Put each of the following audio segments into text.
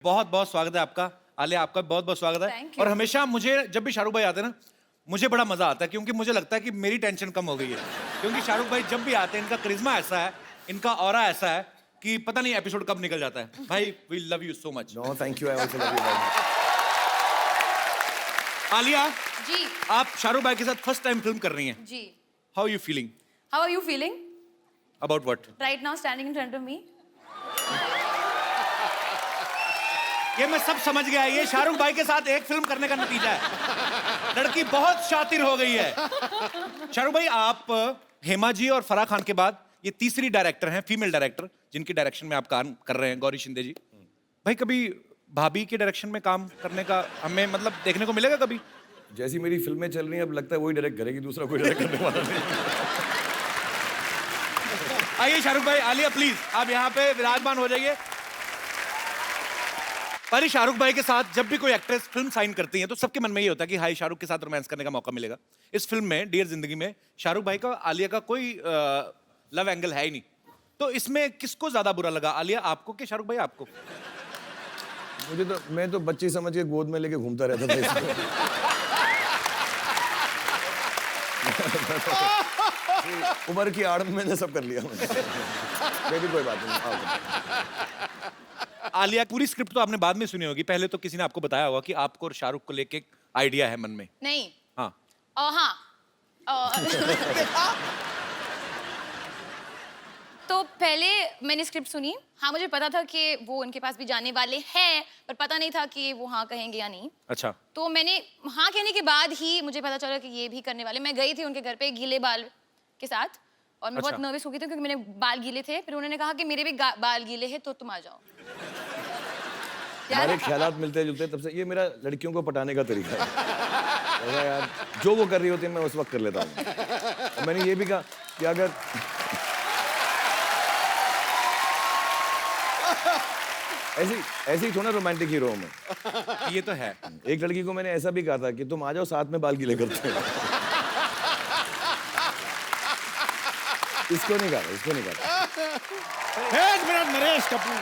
बहुत बहुत स्वागत है आपका। आलिया, आपका बहुत बहुत स्वागत है। और हमेशा मुझे जब भी शाहरुख भाई आते हैं ना, मुझे बड़ा मजा आता है, क्योंकि मुझे लगता है कि मेरी टेंशन कम हो गई है। क्योंकि शाहरुख भाई जब भी आते हैं, इनका करिश्मा ऐसा है, इनका ऑरा ऐसा है कि पता नहीं एपिसोड कब निकल जाता है। भाई, we love you so much. No thank you, I also love you very much. Alia ji, आप शाहरुख भाई के साथ फर्स्ट टाइम फिल्म कर रही हैं। जी। How you feeling? How are you feeling? About what? Right now, standing in front of me. ये मैं सब समझ गया। ये शाहरुख भाई के साथ एक फिल्म करने का नतीजा है। लड़की बहुत शातिर हो गई है। शाहरुख भाई, आप हेमा जी और फराह खान के बाद ये तीसरी डायरेक्टर हैं, फीमेल डायरेक्टर, जिनकी डायरेक्शन में आप काम कर रहे हैं, गौरी शिंदे जी। भाई, कभी भाभी के डायरेक्शन में काम करने का हमें मतलब देखने को मिलेगा कभी? जैसी मेरी फिल्में चल रही हैं, अब लगता है वही डायरेक्ट करेगी, दूसरा कोई डायरेक्ट करने वाला नहीं। आइए शाहरुख भाई, आलिया प्लीज आप यहाँ पे विराजमान हो जाइए। पर शाहरुख भाई के साथ जब भी कोई एक्ट्रेस फिल्म साइन करती है तो सबके मन में ये होता है कि हाई शाहरुख के साथ रोमांस करने का मौका मिलेगा। इस फिल्म में डियर जिंदगी में शाहरुख भाई का आलिया का कोई लव एंगल है ही नहीं। तो इसमें किसको ज्यादा बुरा लगा, आलिया आपको कि शाहरुख भाई आपको? मैं तो बच्चे समझ के गोद में लेके घूमता रहता था इसको। उम्र की आड़ में मैंने सब कर लिया। मैं भी कोई बात नहीं। आलिया, पूरी स्क्रिप्ट तो आपने बाद में सुनी होगी, पहले तो किसी ने आपको बताया होगा कि आपको और शाहरुख को लेके आइडिया है मन में? नहीं। हाँ। हाँ। तो पहले मैंने स्क्रिप्ट सुनी। हाँ, मुझे पता था कि वो उनके पास भी जाने वाले हैं, पर पता नहीं था कि वो हाँ कहेंगे या नहीं। अच्छा। तो मैंने हाँ कहने के बाद ही मुझे पता चला कि ये भी करने वाले। मैं गई थी उनके घर पे गीले बाल के साथ, और मैं बहुत नर्वस हो गई थी क्योंकि मेरे बाल गीले थे। फिर उन्होंने कहा कि मेरे भी बाल गीले हैं, तो तुम आ जाओ। हमारे ख्यालात मिलते जुलते, तब से ये मेरा लड़कियों को पटाने का तरीका है। यार, जो वो कर रही होती है मैं उस वक्त कर लेता हूँ। और मैंने ये भी कहा कि अगर ऐसे ही थोड़ा रोमांटिक हीरो हूं मैं। ये तो है। एक लड़की को मैंने ऐसा भी कहा था कि तुम आ जाओ, साथ में बाल गीले करते हैं। इसको नहीं कहा, इसको नहीं कहा। एक मिनट, नरेश कपूर।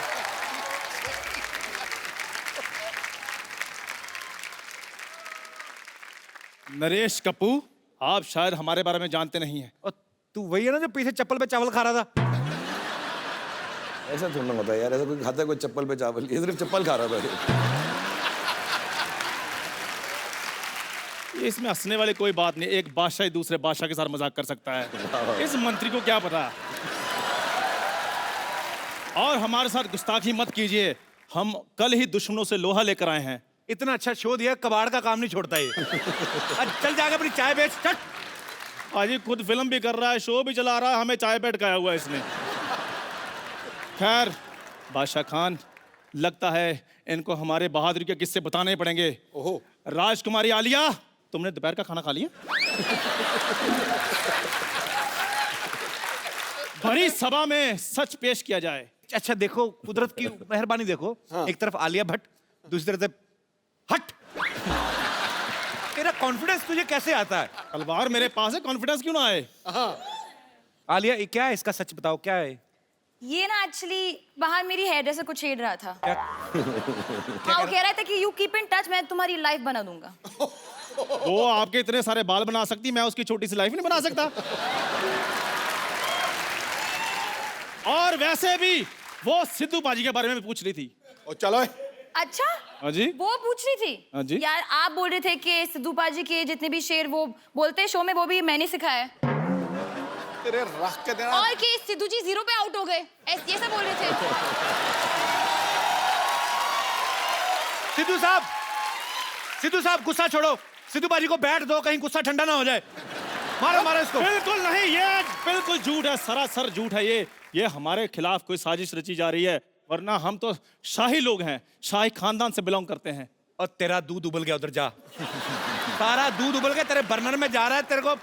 नरेश कपूर, आप शायद हमारे बारे में जानते नहीं हैं। और तू वही है ना जो पीछे चप्पल पे चावल खा रहा था? ऐसा थोड़ा होता है यार, ऐसा कोई खाता है कोई चप्पल पे चावल? ये सिर्फ चप्पल खा रहा था। इसमें हंसने वाली कोई बात नहीं। एक बादशाह दूसरे बादशाह के साथ मजाक कर सकता है, इस मंत्री को क्या पता। और हमारे साथ गुस्ताखी मत कीजिए, हम कल ही दुश्मनों से लोहा लेकर आए हैं। इतना अच्छा शो दिया, कबाड़ का काम नहीं छोड़ता ये। चल जाकर अपनी चाय बेच, चट। आज ये खुद फिल्म भी कर रहा है, शो भी चला रहा है, हमें चाय पे अटकाया हुआ है इसने। खैर बादशाह खान, लगता है इनको हमारे बहादुरी के किस्से बताने पड़ेंगे। ओहो, राजकुमारी आलिया, तुमने दोपहर का खाना खा लिया? भरी सभा में सच पेश किया जाए। अच्छा देखो, कुदरत की मेहरबानी देखो। हाँ। एक तरफ आलिया भट्ट, दूसरी तरफ हट। तेरा कॉन्फिडेंस तुझे कैसे आता है? तलवार मेरे पास है, कॉन्फिडेंस क्यों ना आए? आलिया, ये क्या है? इसका सच बताओ, क्या है ये? ना एक्चुअली बाहर मेरी हेयर ड्रेसर को छेड़ रहा था। क्या? हाँ, वो कह रहा था कि यू कीप इन टच, मैं तुम्हारी लाइफ बना दूंगा। वो आपके इतने सारे बाल बना सकती, मैं उसकी छोटी सी लाइफ नहीं बना सकता। और वैसे भी वो सिद्धू बाजी के बारे में पूछ रही थी। और चलो। अच्छा, हाँ जी, वो पूछ रही थी। हाँ जी। यार, आप बोल रहे थे कि सिद्धू बाजी के जितने भी शेर वो बोलते हैं शो में, वो भी मैंने सिखाया है। तेरे रख के देना। और कि सिद्धू जी 0 पे आउट हो गए, ये सब बोल रहे थे। सिद्धू साहब गुस्सा छोड़ो। सिद्धू बाजी को बैठ दो, कहीं गुस्सा ठंडा ना हो जाए। मारो मारो इसको। बिल्कुल नहीं, ये बिल्कुल झूठ है, सरासर झूठ है। ये हमारे खिलाफ कोई साजिश रची जा रही है, वरना हम तो शाही लोग हैं, शाही खानदान से बिलोंग करते हैं। और तेरा दूध उबल गया, उधर जा। सारा दूध उबल गया, तेरे बर्नर में जा रहा है। तेरे को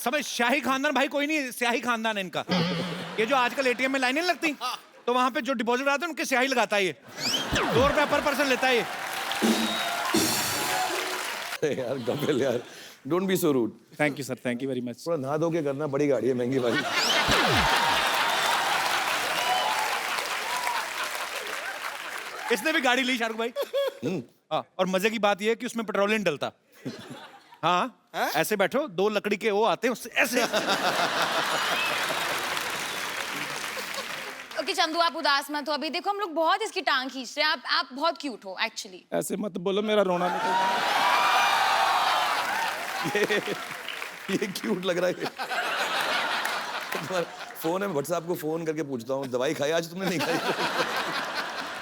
समझ, शाही खानदान भाई कोई नहीं, स्याही खानदान है इनका। ये जो आजकल एटीएम में लाइनें लगती, तो वहां पे जो डिपॉजिट आते हैं उनके स्याही लगाता है ये। 2 रुपए पर पर्सन लेता है ये। यार कपिल यार, don't be so rude. Thank you sir, thank you very much. थोड़ा नहा धो के करना, बड़ी गाड़ी है, महंगी वाली। इसने भी गाड़ी ली शाहरुख भाई। हाँ, और मजे की बात यह है कि उसमें पेट्रोल नहीं डलता। हाँ, ऐसे बैठो, 2 लकड़ी के वो आते हैं उससे ऐसे। ओके चंदू, आप उदास मत हो, अभी देखो हम लोग बहुत इसकी टांग खींच रहे हैं, आप बहुत क्यूट हो एक्चुअली। ऐसे मत बोलो, मेरा रोना निकल रहा ये क्यूट लग रहा है। फोन है, व्हाट्सएप को फोन करके पूछता हूँ, दवाई खाई आज तुमने? नहीं खाई।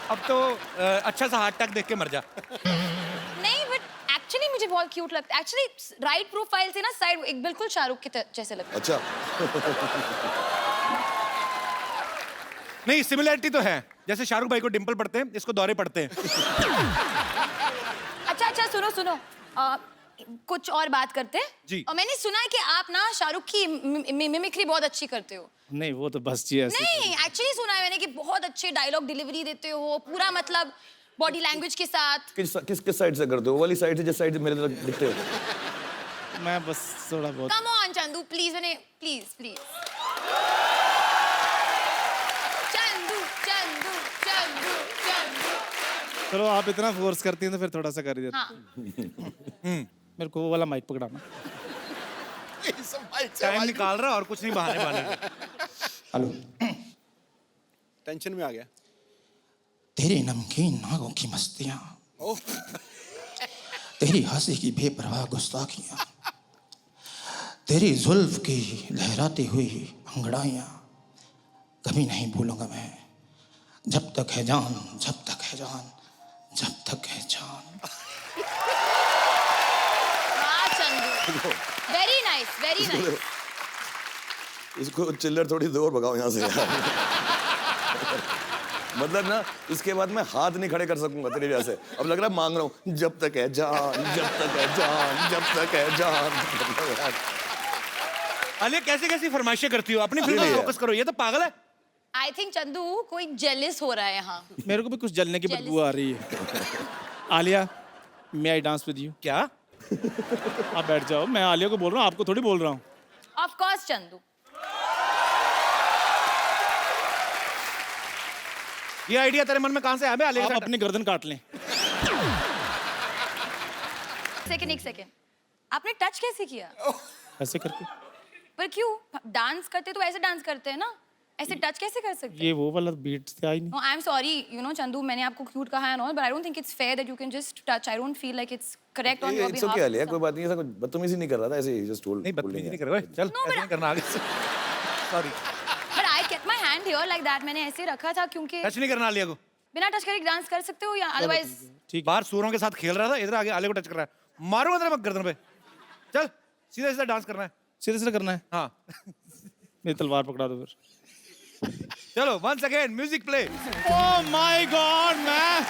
अब तो अच्छा सा हार्ट अटैक देख के मर जा। नहीं बट एक्चुअली मुझे बहुत क्यूट लगता है, एक्चुअली राइट प्रोफाइल से ना साइड एक बिल्कुल शाहरुख के जैसे लगता है। अच्छा। नहीं, सिमिलरिटी तो है, जैसे शाहरुख भाई को डिंपल पड़ते हैं, इसको दौरे पड़ते हैं। अच्छा सुनो कुछ और बात करते हैं जी। और मैंने सुना है कि आप ना शाहरुख की मिमिक्री बहुत अच्छी करते हो। नहीं, वो तो बस जी ऐसे। नहीं, एक्चुअली सुना है मैंने कि बहुत अच्छे डायलॉग डिलीवरी देते हो, पूरा मतलब बॉडी लैंग्वेज के साथ। किस साइड से करते हो? वो वाली साइड से जिस साइड से मेरे तरफ दिखते हो? मैं बस थोड़ा बहुत। कम ऑन चंदू प्लीज, मैंने प्लीज चंदू चंदू चंदू चंदू। चलो आप इतना फोर्स करती हैं तो फिर थोड़ा सा कर ही देते। हाँ मेरे को वो वाला माइक पकड़ाना। ये सब माइक से टाइम आवाज- निकाल रहा और कुछ नहीं, बहाने बहाने। हेलो। टेंशन में आ गया। तेरी नमकीन नागों की मस्तियां, ओह, तेरी हंसी की बेपरवाह गुस्ताखियां, तेरी जुल्फ की लहराती हुई अंगड़ाइयां कभी नहीं भूलूंगा मैं, जब तक है जान, जब तक है जान, जब तक है जान। वाह Chandu, very nice very nice. इसको चिल्लर थोड़ी दूर भगाओ यहाँ से यार। मतलब ना, इसके बाद मैं हाथ नहीं खड़े कर सकूंगा तेरे जैसे। अब लग रहा है मांग रहा हूँ, जब तक है जान, जब तक है जान, जब तक है जान। अलिया कैसी फरमाइशें करती हो? अपनी फिल्म Really पर है। फोकस करो, ये तो पागल है। आई थिंक चंदू कोई जेलिस हो रहा है यहाँ। मेरे को भी कुछ जलने की Jealous. बदबू आ रही है। आलिया, मैं आई डांस विद यू? क्या? आप बैठ जाओ, मैं आलिया को बोल रहा हूँ, आपको थोड़ी बोल रहा हूँ। Of course Chandu. ये आइडिया तेरे मन में कहां से आया? आलिया के आप साथ- अपनी गर्दन काट लें। एक सेकेंड, आपने टच कैसे किया? ऐसे करके। पर क्यों? डांस करते तो ऐसे डांस करते हैं ना, ऐसे टच कैसे कर सकते हैं? ये वो वाला बीट से आई नहीं। No, I'm sorry, you know, Chandu, मैंने आपको क्यूट कहा है and all, but I don't think it's fair that you can just touch. I don't feel like it's correct on your it's behalf. Okay Alia, कोई बात नहीं, ऐसा कुछ बदतमीजी नहीं कर रहा था, ऐसे ही जस्ट टोल्ड। नहीं, बदतमीजी नहीं कर रहा। चल, No, ऐसे but- नहीं करना आगे से। Sorry, But I kept my hand here like that. मैंने ऐसे रखा था क्योंकि टच नहीं करना आलिया को। बिना टच करे डांस कर सकते हो या otherwise ठीक है। बाहर सूरों के साथ खेल रहा था, इधर आगे आलिया को टच कर रहा है। मारूंगा तेरे मैं गर्दन पे। चल, सीधा सीधा डांस करना है। सीधे सीधे करना है। हाँ। मेरी तलवार पकड़ा दो फिर। चलो, once again music play. Oh my god, मैं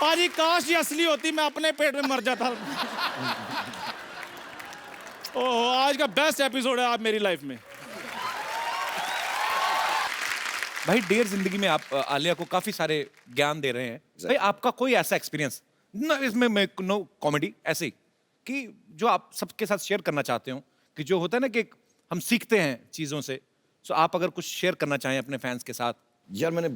पाजी काश ये असली होती, मैं अपने पेट में मर जाता। ओह, आज का बेस्ट एपिसोड है आप मेरी लाइफ में। भाई, डेयर जिंदगी में आप आलिया को काफी सारे ज्ञान दे रहे हैं। भाई, आपका कोई ऐसा एक्सपीरियंस ना, इसमें मैं नो कॉमेडी ऐसे कि जो आप सबके साथ शेयर करना चाहते हो, कि जो होता है ना कि हम सीखते हैं चीजों से, सो आप अगर कुछ शेयर करना चाहें अपने फैंस के साथ। यार मैंने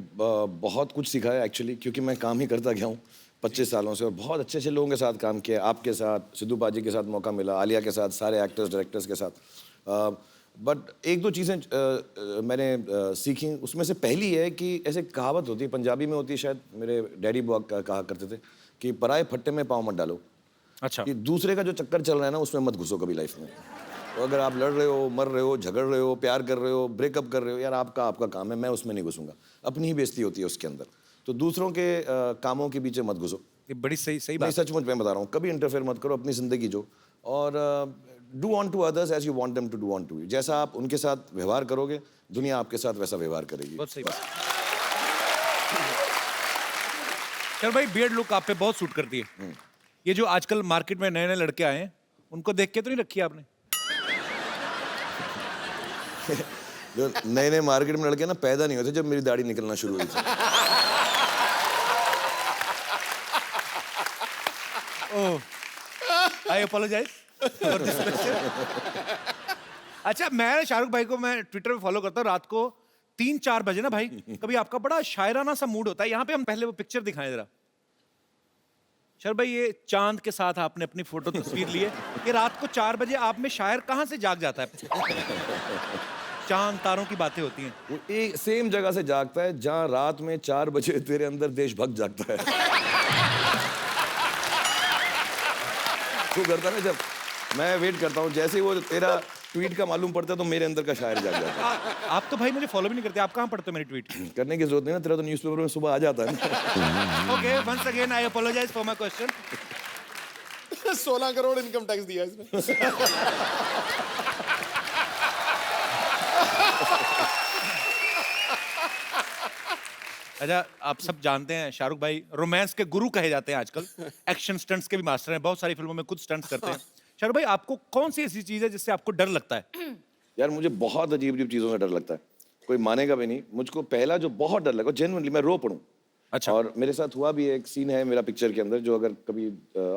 बहुत कुछ सीखा है एक्चुअली, क्योंकि मैं काम ही करता गया हूँ 25 सालों से, और बहुत अच्छे अच्छे लोगों के साथ काम किया। आपके साथ, सिद्धू पाजी के साथ मौका मिला, आलिया के साथ, सारे एक्टर्स डायरेक्टर्स के साथ। बट एक दो चीज़ें मैंने सीखी, उसमें से पहली है कि ऐसे कहावत होती है, पंजाबी में होती है शायद, मेरे डैडी बुआ कहा करते थे कि पराए फट्टे में पाँव मत डालो। अच्छा। कि दूसरे का जो चक्कर चल रहा है ना, उसमें मत घुसो कभी लाइफ में। तो अगर आप लड़ रहे हो, मर रहे हो, झगड़ रहे हो, प्यार कर रहे हो, ब्रेकअप कर रहे हो, यार आपका काम है, मैं उसमें नहीं घुसूंगा। अपनी ही बेइज्जती होती है उसके अंदर, तो दूसरों के कामों के पीछे मत घुसो। ये बड़ी सही नहीं, बात। सचमुच मैं बता रहा हूँ, कभी इंटरफेयर मत करो, अपनी जिंदगी जो, और do unto others as you want them to do unto you. जैसा आप उनके साथ व्यवहार करोगे, दुनिया आपके साथ वैसा व्यवहार करेगी। बहुत सही बात। चल भाई, बियर्ड लुक आप पे बहुत सूट करती है। ये जो आजकल मार्केट में नए नए लड़के आए हैं, उनको देख के तो नहीं रखी आपने? जो नए नए मार्केट में लड़के ना पैदा नहीं होते जब मेरी दाढ़ी निकलना शुरू हुई थी। आई अपोलोजाइज फॉर दिस क्वेश्चन। अच्छा, मैं शाहरुख भाई को मैं ट्विटर पे फॉलो करता हूँ। रात को 3-4 बजे ना भाई, कभी आपका बड़ा शायराना सा मूड होता है। यहाँ पे हम पहले वो पिक्चर दिखाएं जरा। शर भाई, ये चांद के साथ आपने अपनी फोटो तस्वीर ली है। ये रात को 4 बजे आप में शायर कहाँ से जाग जाता है? चांद तारों की बातें होती हैं। वो एक सेम जगह से जागता है जहाँ रात में 4 बजे तेरे अंदर देशभक्त जागता है। तू करता ना, जब मैं वेट करता हूँ, जैसे ही वो तेरा ट्वीट का मालूम पड़ता है तो मेरे अंदर का शायर जाग जाता है। आप तो भाई मुझे फॉलो भी नहीं करते, आप कहाँ पढ़ते हो मेरे ट्वीट? करने की जरूरत नहीं ना, तेरा तो न्यूज़पेपर में सुबह आ जाता है ना। Okay, once again I apologise for my question. 16 crore income tax दिया इसने। अच्छा, आप सब जानते हैं शाहरुख भाई रोमांस के गुरु कहे जाते हैं आजकल। एक्शन स्टंट्स के भी मास्टर हैं, बहुत सारी फिल्मों में खुद स्टंट्स करते हैं। शाहरुख भाई, आपको कौन सी ऐसी चीज है जिससे आपको डर लगता है? यार मुझे बहुत अजीब अजीब चीज़ों से डर लगता है, कोई मानेगा भी नहीं। मुझको पहला जो बहुत डर लगा, जेन्युइनली मैं रो पड़ूं। अच्छा। और मेरे साथ हुआ भी, एक सीन है मेरा पिक्चर के अंदर जो अगर कभी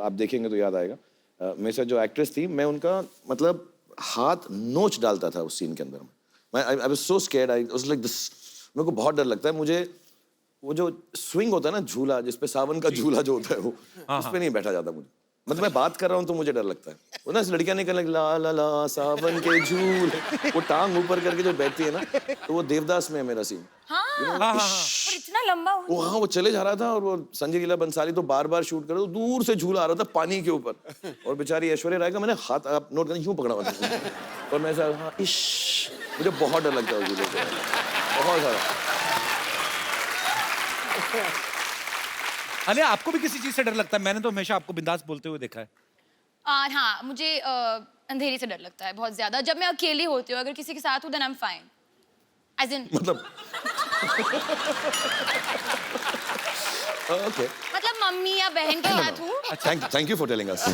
आप देखेंगे तो याद आएगा। मेरे साथ जो एक्ट्रेस थी, मैं उनका मतलब हाथ नोच डालता था उस सीन के अंदर। मैं I was so scared, I was like this. मेरे को बहुत डर लगता है। मुझे वो जो स्विंग होता है ना, झूला जिसपे सावन का झूला जो होता है, वो उस पे नहीं बैठा जाता मुझे। मतलब मैं बात कर रहा हूँ तो मुझे डर लगता है। वो ना लड़कियां निकल ला ला ला सावन के झूले, वो टांग ऊपर करके जो बैठती है ना, तो वो देवदास में है मेरा सीन। हाँ, और इतना लंबा वो हाँ, वो चले जा रहा था और वो संजय लीला बंसाली तो बार बार शूट कर रहा था, दूर से झूला आ रहा था पानी के ऊपर, और बेचारी ऐश्वर्या राय का मैंने हाथ, आप नोट करना, यूं पकड़ा हुआ था और मैं ऐसा हाँ, इश, मुझे बहुत डर लगता है झूले से, बहुत सारा। अरे, आपको भी किसी चीज से डर लगता है? मैंने तो हमेशा आपको बिंदास बोलते हुए देखा है। हाँ, मुझे अंधेरे से डर लगता है बहुत ज्यादा। जब मैं अकेली होती हूँ, अगर किसी के साथ हूँ then I am fine. As in मतलब ओके, मतलब मम्मी या बहन के साथ हूँ। Thank you for telling us.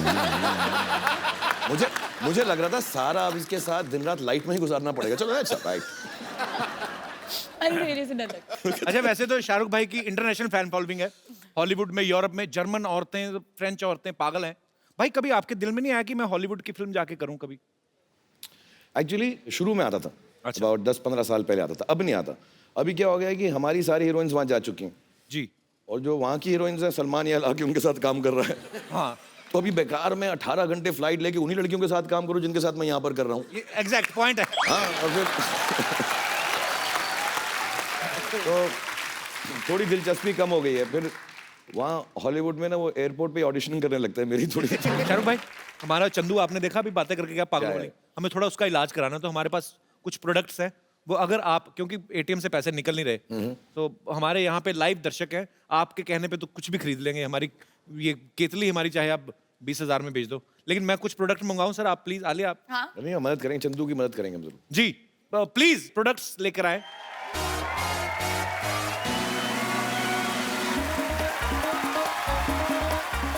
मुझे लग रहा था सारा अब इसके साथ दिन रात लाइट में ही गुजारना पड़ेगा। चलो अच्छा, राइट। अंधेरे से डर लगता है। अच्छा, वैसे तो शाहरुख भाई की इंटरनेशनल फैन फॉलोइंग है। हॉलीवुड में, यूरोप में जर्मन औरतें, फ्रेंच औरतें पागल हैं। भाई, कभी आपके दिल में नहीं आया कि मैं हॉलीवुड की फिल्म जाके करूं कभी? एक्चुअली शुरू में आता था, अच्छा। about 10-15 साल पहले आता था, अब नहीं आता। अभी क्या हो गया है कि हमारी सारी हीरोइंस वहाँ जा चुकी हैं, जी। और जो वहाँ की हीरोइंस हैं, सलमान यार आके उनके साथ काम कर रहा है। हाँ, तो अभी बेकार में 18 घंटे फ्लाइट लेके उन्हीं लड़कियों के साथ काम करूँ जिनके साथ मैं यहाँ पर कर रहा हूँ। ये एग्जैक्ट पॉइंट है। हाँ, और फिर तो थोड़ी दिलचस्पी कम हो गई है। फिर वहाँ हॉलीवुड में ना वो एयरपोर्ट पे ऑडिशन करने लगता है मेरी थोड़ी। शाहरुख भाई, हमारा चंदू आपने देखा अभी बातें करके क्या पागल क्या है? बोले? हमें थोड़ा उसका इलाज कराना, तो हमारे पास कुछ प्रोडक्ट्स हैं। वो अगर आप, क्योंकि एटीएम से पैसे निकल नहीं रहे, तो हमारे यहाँ पे लाइव दर्शक हैं, आपके कहने पे तो कुछ भी खरीद लेंगे। हमारी ये केतली हमारी चाहे आप 20,000 में बेच दो, लेकिन मैं कुछ प्रोडक्ट मंगाऊं सर, आप प्लीज आलिए आप। हाँ, नहीं, हम मदद करेंगे, चंदू की मदद करेंगे हम जरूर। जी, प्लीज प्रोडक्ट्स लेकर आए।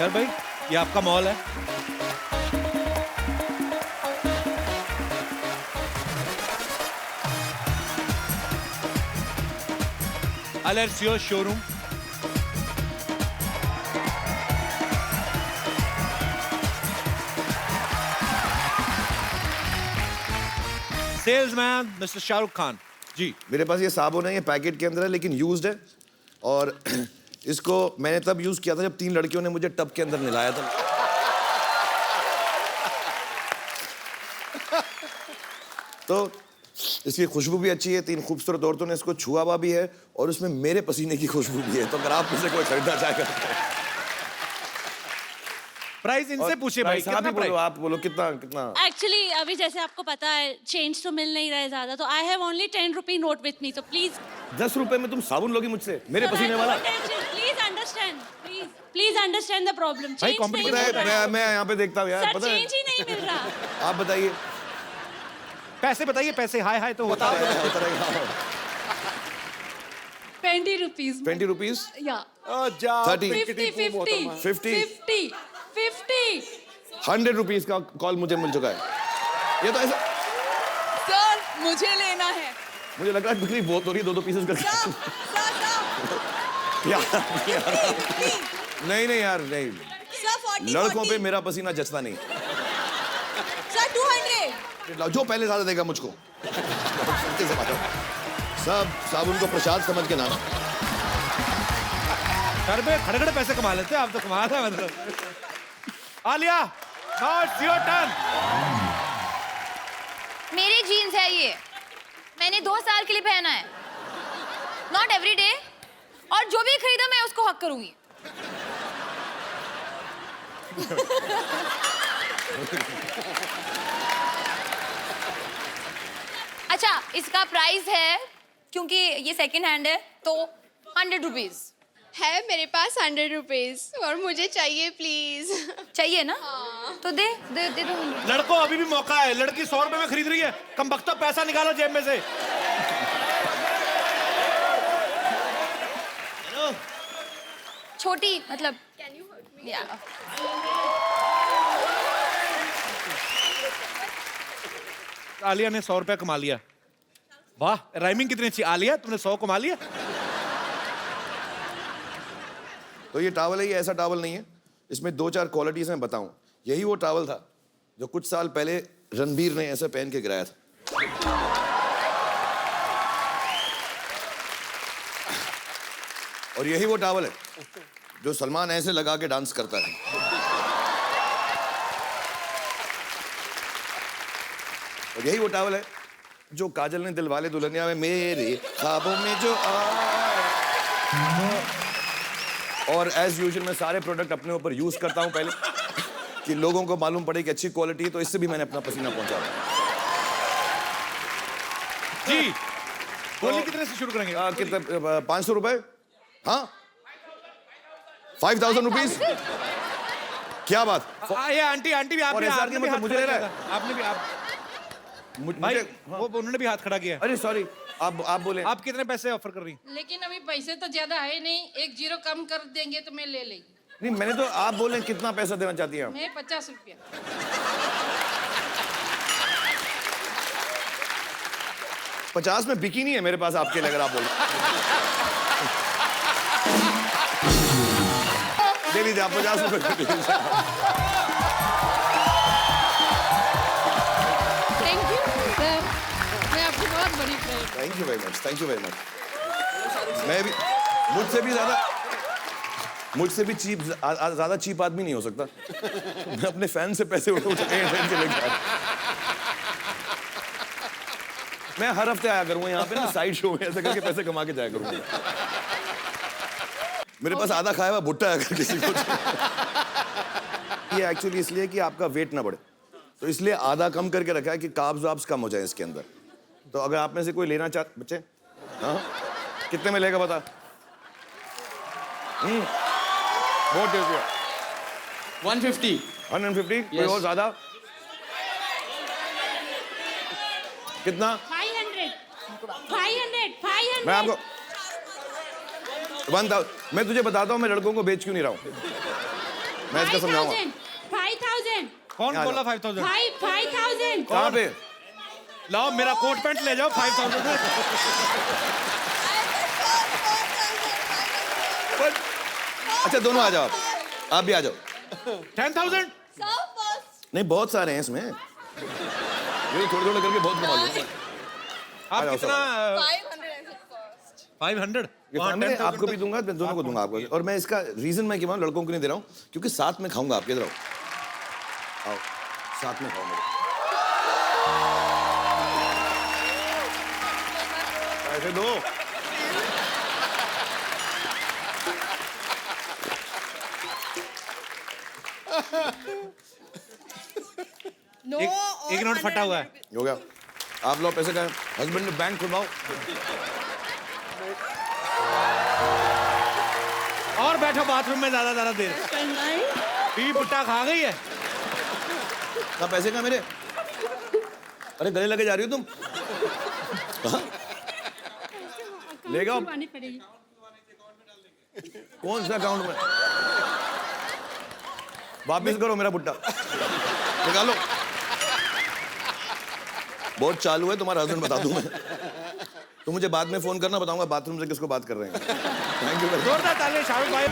सर भाई, ये आपका मॉल है। It's your showroom. Salesman mister Shahrukh Khan ji. मेरे पास ये साबुन है, ये पैकेट के अंदर है लेकिन यूज्ड है, और इसको मैंने तब यूज किया था जब 3 लड़कियों ने मुझे टब के अंदर नहलाया था। तो इसकी खुशबू भी अच्छी है, 3 खूबसूरत औरतों ने इसको छुआ हुआ भी है, और उसमें मेरे पसीने की खुशबू भी है। तो अगर आप मुझसे कोई खरीदना चाहेगा, प्राइस इनसे पूछे भाई, आप ही बोलो, आप बोलो कितना कितना। एक्चुअली अभी जैसे आपको पता है चेंज तो मिल नहीं रहा है ज्यादा, तो I have only 10 rupee note with me, तो प्लीज 10 रुपए में तुम साबुन लोगी मुझसे, मेरे पसीने वाला? Please understand, please understand the problem. भाई, चेंज नहीं competition मिल है, रहा है मैं यहाँ पे देखता हूँ यार, सर, पता है। चेंज ही नहीं मिल रहा। आप बताइए। पैसे बताइए, पैसे हाय हाय तो होता है। 20 रुपीज 20 रुपीज या जा 30 50 50 50 50 100 रुपीज का कॉल मुझे मिल चुका है। ये तो ऐसा, सर मुझे लेना है। मुझे लग रहा है बिक्री बहुत हो रही है, 2-2 पीसेस करके। यार, नहीं नहीं यार, नहीं, सर 40 लड़कों पे मेरा पसीना जचता नहीं। सर 200। जो पहले ज्यादा देगा मुझको। सब साबुन को प्रसाद समझ के नहाना। घर पे खड़े खड़े पैसे कमा लेते हैं आप तो, कमा है मतलब। Alia, now it's your turn. मेरी जीन्स है ये, मैंने 2 साल के लिए पहना है, नॉट एवरी डे, और जो भी खरीदा मैं उसको हक करूंगी। अच्छा, इसका प्राइस है, क्योंकि ये सेकंड हैंड है, तो 100 रुपीज है मेरे पास 100 रुपीज और मुझे चाहिए प्लीज। चाहिए ना? तो दे दे दे दो। लड़कों अभी भी मौका है, लड़की 100 रुपए में खरीद रही है, कम बख्ता पैसा निकालो जेब में से। छोटी मतलब या आलिया ने 100 रुपया कमा लिया। वाह, राइमिंग कितनी अच्छी। आलिया, तुमने 100 कमा लिया। तो ये टॉवल है, ये ऐसा टॉवल नहीं है, इसमें 2-4 क्वालिटीज मैं बताऊं। यही वो टॉवल था जो कुछ साल पहले रणबीर ने ऐसे पहन के गिराया था। और यही वो टॉवल है जो सलमान ऐसे लगा के डांस करता है। और यही वो टॉवल है जो काजल ने दिलवाले दुल्हनिया में मेरे ख्वाबों में जो और एज यूजुअल मैं सारे प्रोडक्ट अपने ऊपर यूज करता हूं पहले कि लोगों को मालूम पड़े कि अच्छी क्वालिटी है, तो इससे भी मैंने अपना पसीना पहुंचा। जी, बोलिए कितने से शुरू करेंगे? कितने? 500 रुपए? हाँ, 5000 रुपीज। क्या बात? ये आंटी भी और आपने SR आपने की भी मतलब हाथ मुझे खड़ा ले रहा किया है? था। आपने भी आप भाई मुझे हाँ। वो उन्होंने भी हाथ खड़ा किया। अरे सॉरी, आप बोले। आप कितने पैसे ऑफर कर रही हैं? लेकिन अभी पैसे तो ज्यादा है नहीं, 1 0 कम कर देंगे तो मैं ले लेंगी। नहीं, मैंने तो आप बोले कितना पैसा देना चाहती हैं आप? मैं 50 रुपया। 50 में बिकी नहीं है मेरे पास आपके लिए, अगर आप बोले। दे लीजिए आप 50 रुपए कर दीजिए। थैंक यू सर, मैं आपकी बहुत बड़ी friend. Thank you very much, thank you very much. मैं भी मुझसे भी चीप, ज्यादा चीप आदमी नहीं हो सकता। मैं अपने फैन से पैसे उठा के लेके आता। मैं हर हफ्ते आया करूंगा यहाँ पे ना, साइड शो में ऐसे करके पैसे कमा के जाया करूंगा। मेरे पास आधा खाया हुआ भुट्टा है अगर किसी को। ये एक्चुअली इसलिए कि आपका वेट ना बढ़े, तो इसलिए आधा कम करके रखा है कि कार्ब्स वाब्स कम हो जाए इसके अंदर। तो अगर आप में से कोई लेना चाहते, बच्चे हाँ कितने में लेगा बता? बहुत टेस्टी है। 150। 150? कोई और ज्यादा? कितना? 500 500 मैं आपको 1000, मैं तुझे बताता हूँ मैं लड़कों को बेच क्यों नहीं रहा हूँ। मैं इसका समझाऊंगा। 5000 कौन क्या बोला था? 5000? 5000 कहाँ पे? लाओ मेरा कोट पैंट ले जाओ 5000 में। अच्छा दोनों आ जाओ, आप भी आ जाओ। 10,000? नहीं, बहुत सारे हैं इसमें, ये थोड़े थोड़े करके बहुत कमा लूंगा। आप जाओ, कितना? 500 500? ये family आपको भी दूंगा, मैं दोनों को दूंगा आपको। और मैं इसका रीजन मैं क्यों लड़कों को नहीं दे रहा हूँ, क्योंकि साथ में खाऊंगा। आपके इधर आओ, आओ साथ में खाओ मेरे। ऐसे दो। नो एक नोट फटा हुआ है। हो गया, आप लोग पैसे का हस्बैंड ने बैंक खुलवाओ। और बैठो बाथरूम में ज्यादा देर। पी पुट्टा खा गई है। कहाँ पैसे का मेरे? अरे गले लगे जा रही हो तुम? हाँ? ले जाओ। कौन सा अकाउंट में? वापिस करो मेरा पुट्टा, निकालो। बहुत चालू है तुम्हारा हस्बैंड, बता दूं मैं। तो मुझे बाद में फोन करना, बताऊंगा बाथरूम से किसको बात कर रहे हैं। Thank you. जोरदार तालियां शाहरुख भाई।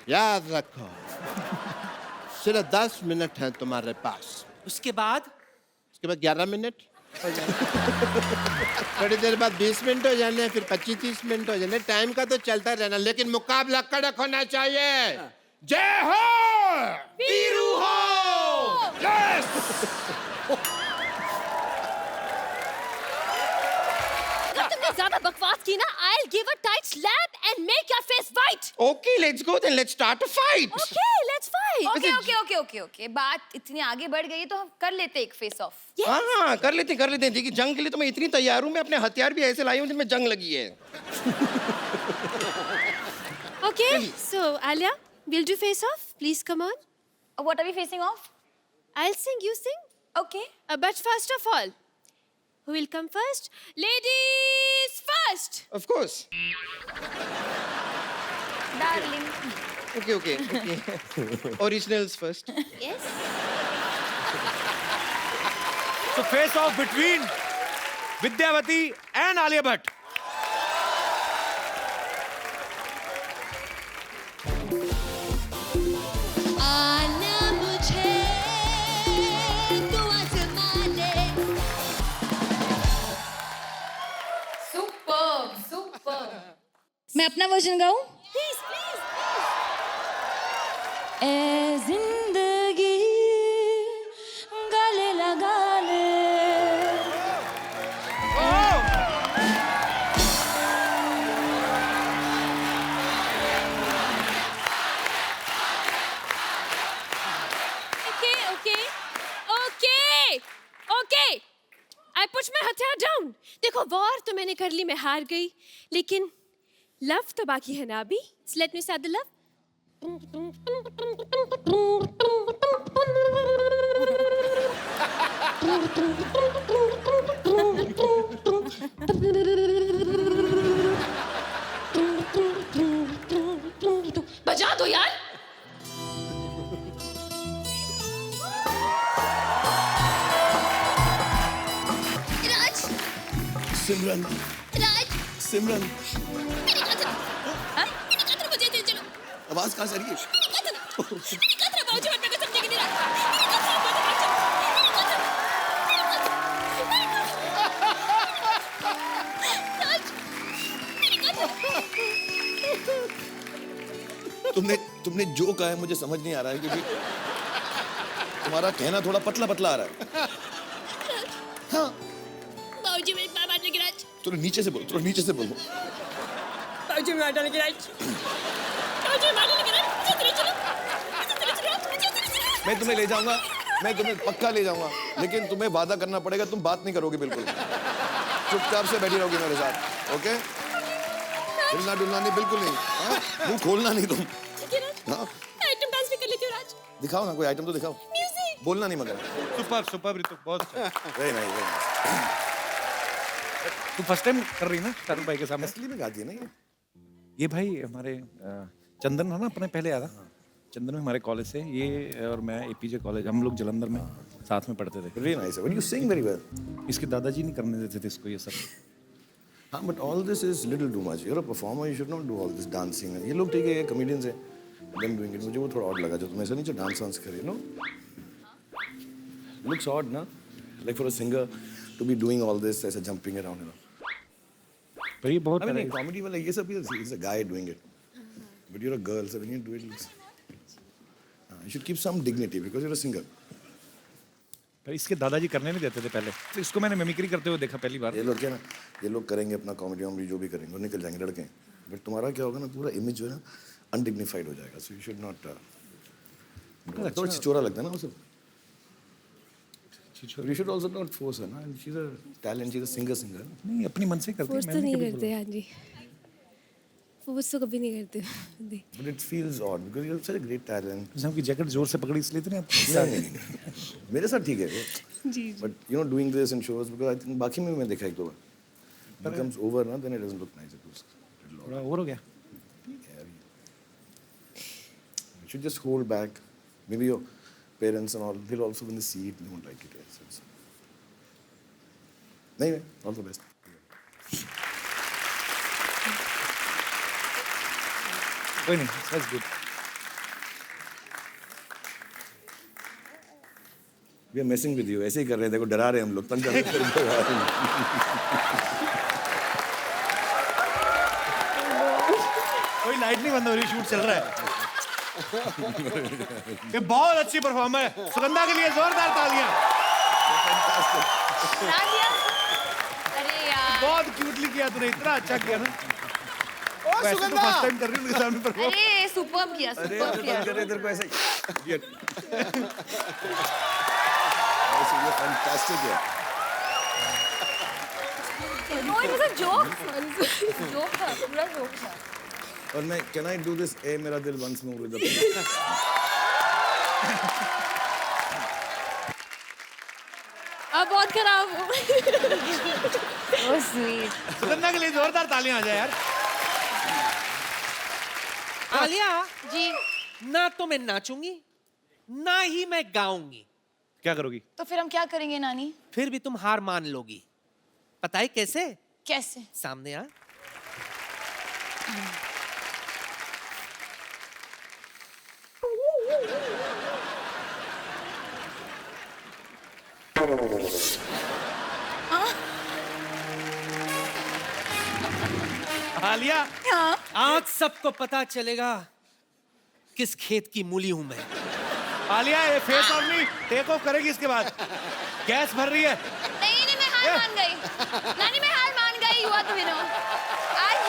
याद रखो सिर्फ 10 मिनट हैं तुम्हारे पास। उसके बाद उसके बाद 11 मिनट हो जाने। थोड़ी देर बाद 20 मिनट हो जाने, फिर 25-30 मिनट हो जाने। टाइम का तो चलता रहना, लेकिन मुकाबला कड़क होना चाहिए। जय हो वीरू हो। यस। तुमने ज्यादा बकवास की ना, I'll give a tight slap and make your face white. Okay, let's go then. Let's start a fight. Okay, let's fight. Okay. बात इतनी आगे बढ़ गई है तो हम कर लेते एक फेस ऑफ। हाँ, कर लेते हैं। देखिए, जंग के लिए तो मैं इतनी तैयार हूँ। मैं अपने हथियार भी ऐसे लाई हूँ जिनमें जंग लगी है। Okay, so Alia, we'll do face off. Please come on. What are we facing off? I'll sing, you sing. Okay. But first of all, who will come first? Ladies first. Of course. Darling. Okay. Originals first. Yes. So face off between Vidyavati and Alia Bhatt. आना मुझे तू आज़मा ले। Superb. मैं अपना version गाऊं? Please. ए जिंदगी गले लगा ले। Okay. I put my हथियार down. देखो, वॉर तो मैंने कर ली, मैं हार गई, लेकिन लव तो बाकी है ना अभी। So let me start the love. बजा दो यार। राज। सिमरन राज। सिमरन मेरी कतरा। हाँ? मेरी कतरा बजे दे चलो। आवाज कहाँ से आ रही है? मेरी कतरा बाबूजी मत मेरे को समझेंगे नहीं राज। मेरी कतरा मेरी कतरा। राज। मेरी कतरा। तुमने जो कहा है मुझे समझ नहीं आ रहा है, क्योंकि तुम्हारा कहना थोड़ा पतला आ रहा है। हाँ, बाबूजी मेरी बात मानने की राज। थोड़ा नीचे से बोलो। बाबूजी मेरी बात मानने की राज। बाबूजी मानने की राज। मैं तुम्हें ले जाऊंगा, मैं तुम्हें पक्का ले जाऊंगा, लेकिन तुम्हें वादा करना पड़ेगा, तुम बात नहीं करोगे बिल्कुल। चुपचाप से बैठी रहोगी मेरे साथ, ओके? हिलना डुलना नहीं, बिल्कुल नहीं। हाँ? मुंह खोलना नहीं तुम। हाँ? आइटम डांस भी कर लेती हूँ राज। दिखाओ ना, कोई आइटम तो दिखाओ। म्यूजिक। बोलना नहीं मगर। सुपर ऋतु, बहुत अच्छा। Very nice. तू फर्स्ट टाइम कर रही ना शाहरुख भाई के सामने? असली में गाती है ना ये भाई हमारे चंदन है ना, अपने पहले आया था। चंदन में हमारे कॉलेज से, ये और मैं एपीजे कॉलेज, हम लोग जलंधर में साथ में पढ़ते थे। Very nice. When you sing very well. इसके दादाजी नहीं करने देते थे इसको ये सब। हाँ, but all this is little too much. You are a performer, you should not do all this dancing. ये लोग ठीक है, ये कॉमेडियंस है, देम डूइंग इट। मुझे वो थोड़ा ऑड लगा जो तुम ऐसा नहीं जो डांस वांस करे, नो लुक्स ऑड ना, like for a singer to be doing all this, ऐसे जंपिंग अराउंड, यू नो। पर ये बहुत I mean, कॉमेडी वाला ये सब is a guy doing it, but you're a girl, so when you do it, you should keep some dignity because you're a singer. पर इसके दादाजी करने नहीं देते थे पहले, तो इसको मैंने मिमिक्री करते हुए देखा पहली बार। ये लोग क्या ना, ये लोग करेंगे अपना कॉमेडी में जो भी करेंगे और निकल जाएंगे लड़के, बट तुम्हारा क्या होगा ना, पूरा इमेज जो है ना अनडिग्निफाइड हो जाएगा। So you should not. थोड़ा छिचोरा लगता है ना वो सब। You should also not force her, ना। She's a talent, she's a singer. नहीं, अपनी मन से करती है, फोर्स तो नहीं करते, हाँ जी, फोर्स तो कभी नहीं करते। But it feels odd because you have such a great talent. जब की जैकेट जोर से पकड़ी इसलिए तो नहीं नहीं, मेरे साथ ठीक है जी। But you know, doing this in shows, because I think बाकी में मैं देखा एक दो बार, becomes over ना, then it doesn't look nice. It was थोड़ा ओवर हो गया। You should just hold back. Maybe your parents and all, they'll also when they see it, they won't like it. So. Anyway, all the best. कोई नहीं, that's good. We are messing with you, ऐसे ही कर रहे हैं, देखो डरा रहे हैं हम लोग, तंग कर रहे हैं। कोई लाइट नहीं बंद हो रही, शूट चल रहा है। ये बहुत अच्छी परफॉर्मर है, सुगंधा के लिए जोरदार तालियां। अरे यार बहुत क्यूटली किया तूने, इतना अच्छा किया ना। वैसे तो फर्स्ट टाइम कर रही हूँ उनके सामने परफॉर्म। अरे सुपर्ब किया, सुपर्ब किया। कर रहे तेरे को ऐसा ही। ये फैंटास्टिक है। No, it was a joke. Joke था, पूरा जोक था। और मैं कैन आई डू दिस ए मेरा दिल वंस मोर विद अब बहुत खराब हो। So sweet. सुगंधा के लिए जोरदार तालियां आ जाए यार। आलिया, जी ना तो मैं नाचूंगी ना ही मैं गाऊंगी। क्या करोगी? तो फिर हम क्या करेंगे नानी? फिर भी तुम हार मान लोगी। पता है कैसे? कैसे? सामने आ। आलिया, हाँ आज सबको पता चलेगा किस खेत की मूली हूं मैं। आलिया ये फेस ऑफ नहीं, टेक ऑफ करेगी इसके बाद। गैस भर रही है। नहीं नहीं मैं हार मान गई। नानी मैं हार मान गई। You are the winner. आज